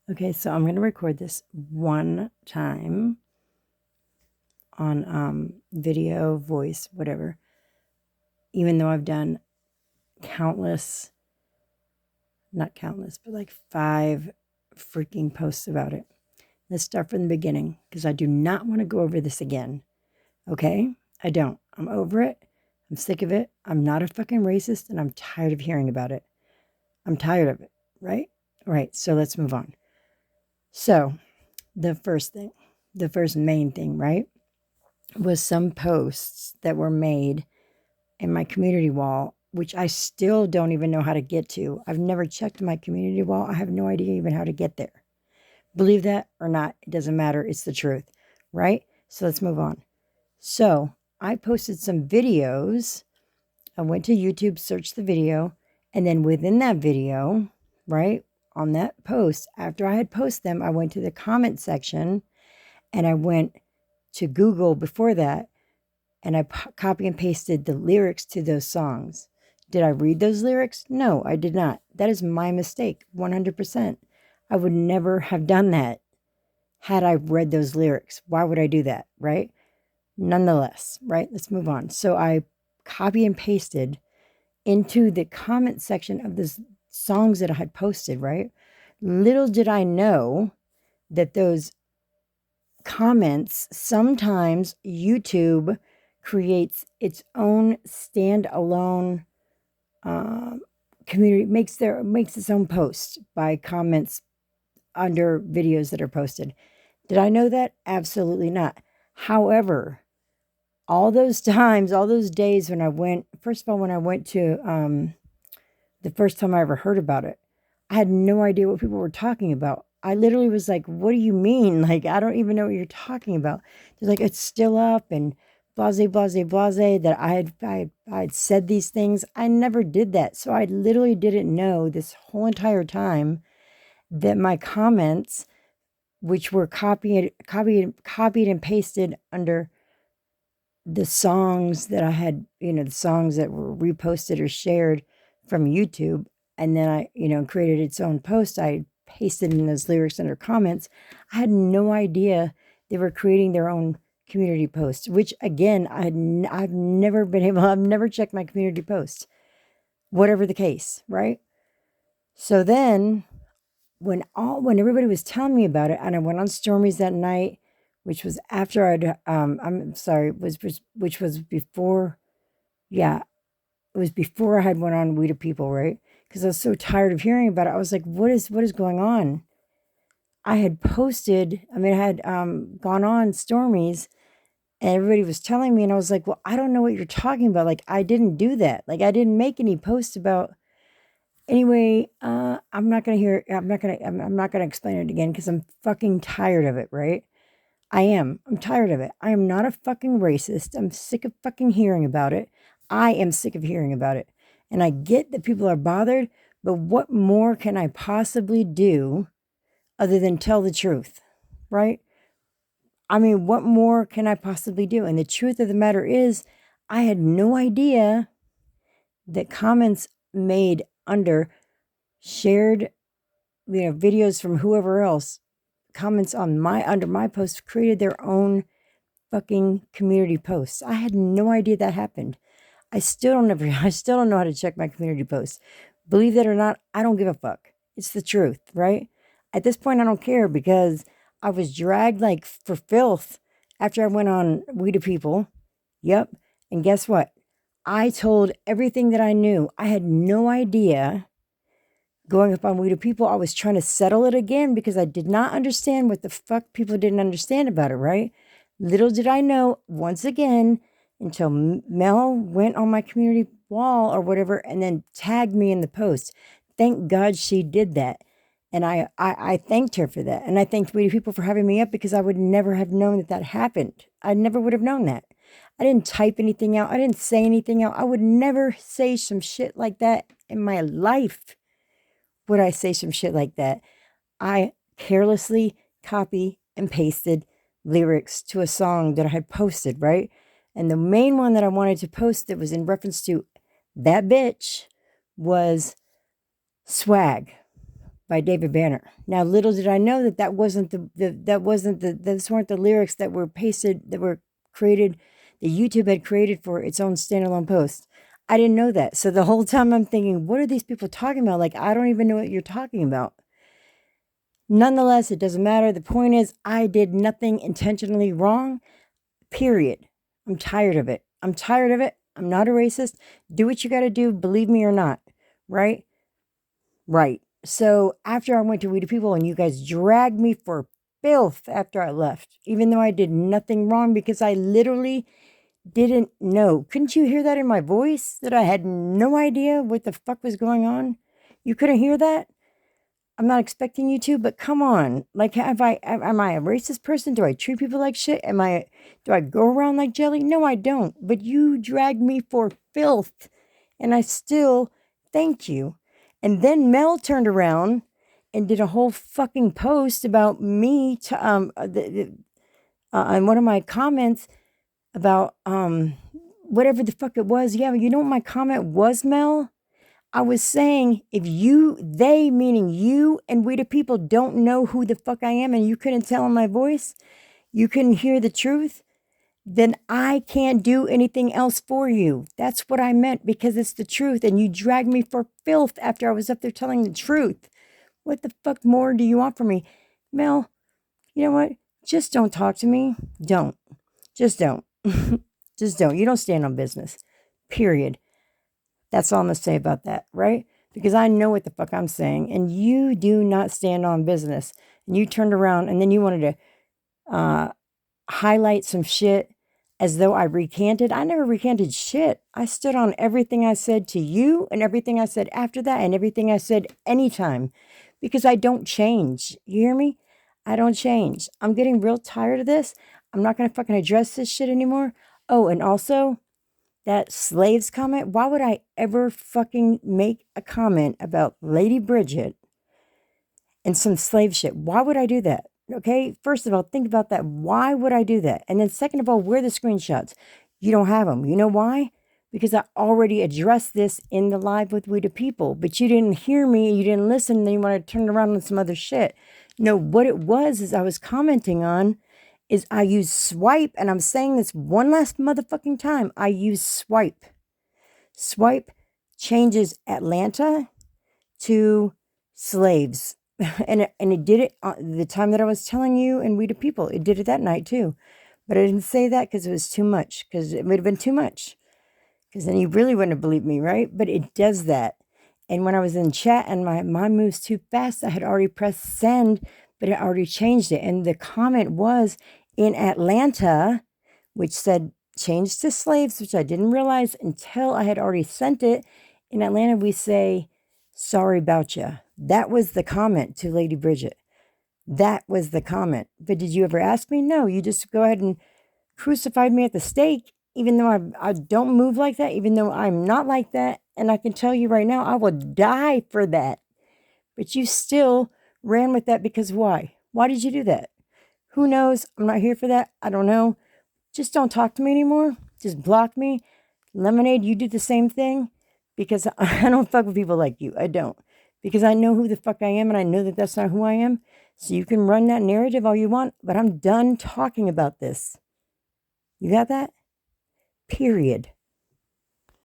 Okay, so I'm going to record this one time on video, voice, whatever, even though I've done countless, not countless, but like 5 freaking posts about it. Let's start from the beginning because I do not want to go over this again. Okay? I don't. I'm over it. I'm sick of it. I'm not a fucking racist and I'm tired of hearing about it. I'm tired of it, right? All right, so let's move on. So, the first main thing, right, was some posts that were made in my community wall, which I still don't even know how to get to. I've never checked my community wall. I have no idea even how to get there. Believe that or not, it doesn't matter. It's the truth, right? So let's move on. So I posted some videos. I went to YouTube, searched the video, and then within that video, right, on that post, after I had posted them, I went to the comment section and I went to Google before that and I copy and pasted the lyrics to those songs. Did I read those lyrics? No, I did not. That is my mistake, 100%. I would never have done that had I read those lyrics. Why would I do that, right? Nonetheless, right? Let's move on. So I copy and pasted into the comment section of the songs that I had posted, right? Little did I know that those comments, sometimes YouTube creates its own standalone community, makes its own post by comments under videos that are posted. Did I know that? Absolutely not. However, all those times, all those days when I went, first of all, when I went to the first time I ever heard about it, I had no idea what people were talking about. I literally was like, what do you mean? Like, I don't even know what you're talking about. They're like, it's still up and blase, blase, blase, that I had said these things. I never did that. So I literally didn't know this whole entire time that my comments, which were copied and pasted under the songs that I had, the songs that were reposted or shared from YouTube, and then I, created its own post. I pasted in those lyrics under comments. I had no idea they were creating their own community posts, which again, I've never checked my community posts, whatever the case, right? So then when everybody was telling me about it, and I went on Stormy's that night, which was after I'm sorry, which was before, yeah, it was before I had went on We the People, right? Because I was so tired of hearing about it. I was like, what is going on? I had posted, I had gone on Stormy's and everybody was telling me, and I was like, well, I don't know what you're talking about. Like, I didn't do that. Like, I didn't make any posts about. Anyway, I'm not gonna explain it again because I'm fucking tired of it, right? I'm tired of it. I am not a fucking racist. I'm sick of fucking hearing about it. I am sick of hearing about it. And I get that people are bothered, but what more can I possibly do other than tell the truth, right? What more can I possibly do? And the truth of the matter is, I had no idea that comments made under shared, videos from whoever else, comments on under my post created their own fucking community posts. I had no idea that happened. I still don't know how to check my community posts. Believe that or not, I don't give a fuck. It's the truth, right? At this point, I don't care because I was dragged like for filth after I went on We the People. Yep. And guess what? I told everything that I knew. I had no idea going up on We the People. I was trying to settle it again because I did not understand what the fuck people didn't understand about it, right? Little did I know, once again, until Mel went on my community wall or whatever and then tagged me in the post. Thank God she did that. And I thanked her for that. And I thanked We the People for having me up because I would never have known that happened. I never would have known that. I didn't type anything out. I didn't say anything out. I would never say some shit like that in my life. Would I say some shit like that? I carelessly copy and pasted lyrics to a song that I had posted, right? And the main one that I wanted to post that was in reference to that bitch was Swag. by David Banner. Now, little did I know that those weren't the lyrics that were pasted, that were created, that YouTube had created for its own standalone post. I didn't know that. So the whole time I'm thinking, what are these people talking about? Like, I don't even know what you're talking about. Nonetheless, it doesn't matter. The point is, I did nothing intentionally wrong, period. I'm tired of it. I'm tired of it. I'm not a racist. Do what you got to do, believe me or not, right? Right. So after I went to We the People and you guys dragged me for filth after I left, even though I did nothing wrong because I literally didn't know. Couldn't you hear that in my voice? That I had no idea what the fuck was going on? You couldn't hear that? I'm not expecting you to, but come on. Like, am I a racist person? Do I treat people like shit? Do I go around like jelly? No, I don't. But you dragged me for filth, and I still thank you. And then Mel turned around and did a whole fucking post about me to on one of my comments about whatever the fuck it was. Yeah, you know what my comment was, Mel? I was saying, if they meaning you and We the People don't know who the fuck I am and you couldn't tell in my voice, you couldn't hear the truth, then I can't do anything else for you. That's what I meant, because it's the truth. And you dragged me for filth after I was up there telling the truth. What the fuck more do you want from me? Mel, you know what? Just don't talk to me. Don't. Just don't. Just don't. You don't stand on business. Period. That's all I'm going to say about that, right? Because I know what the fuck I'm saying, and you do not stand on business. And you turned around, and then you wanted to highlight some shit as though I recanted. I never recanted shit. I stood on everything I said to you, and everything I said after that, and everything I said anytime. Because I don't change. You hear me? I don't change. I'm getting real tired of this. I'm not going to fucking address this shit anymore. Oh, and also, that slaves comment, why would I ever fucking make a comment about Lady Bridget and some slave shit? Why would I do that? Okay, first of all, think about that. Why would I do that? And then second of all, where are the screenshots? You don't have them. You know why? Because I already addressed this in the live with We the People, but you didn't hear me, you didn't listen, and then you want to turn around on some other shit. No, what it was is I was commenting on is I use swipe, and I'm saying this one last motherfucking time. I use swipe. Swipe changes Atlanta to slaves. And it did it the time that I was telling you and We the People. It did it that night too. But I didn't say that because it was too much. Because it would have been too much. Because then you really wouldn't have believed me, right? But it does that. And when I was in chat and my mind moves too fast, I had already pressed send, but it already changed it. And the comment was in Atlanta, which said change to slaves, which I didn't realize until I had already sent it. In Atlanta, we say, sorry about ya. That was the comment to Lady Bridget. That was the comment. But did you ever ask me? No, you just go ahead and crucified me at the stake, even though I don't move like that, even though I'm not like that. And I can tell you right now, I will die for that. But you still ran with that because why? Why did you do that? Who knows? I'm not here for that. I don't know. Just don't talk to me anymore. Just block me. Lemonade, you do the same thing, because I don't fuck with people like you. I don't. Because I know who the fuck I am, and I know that that's not who I am. So you can run that narrative all you want, but I'm done talking about this. You got that? Period.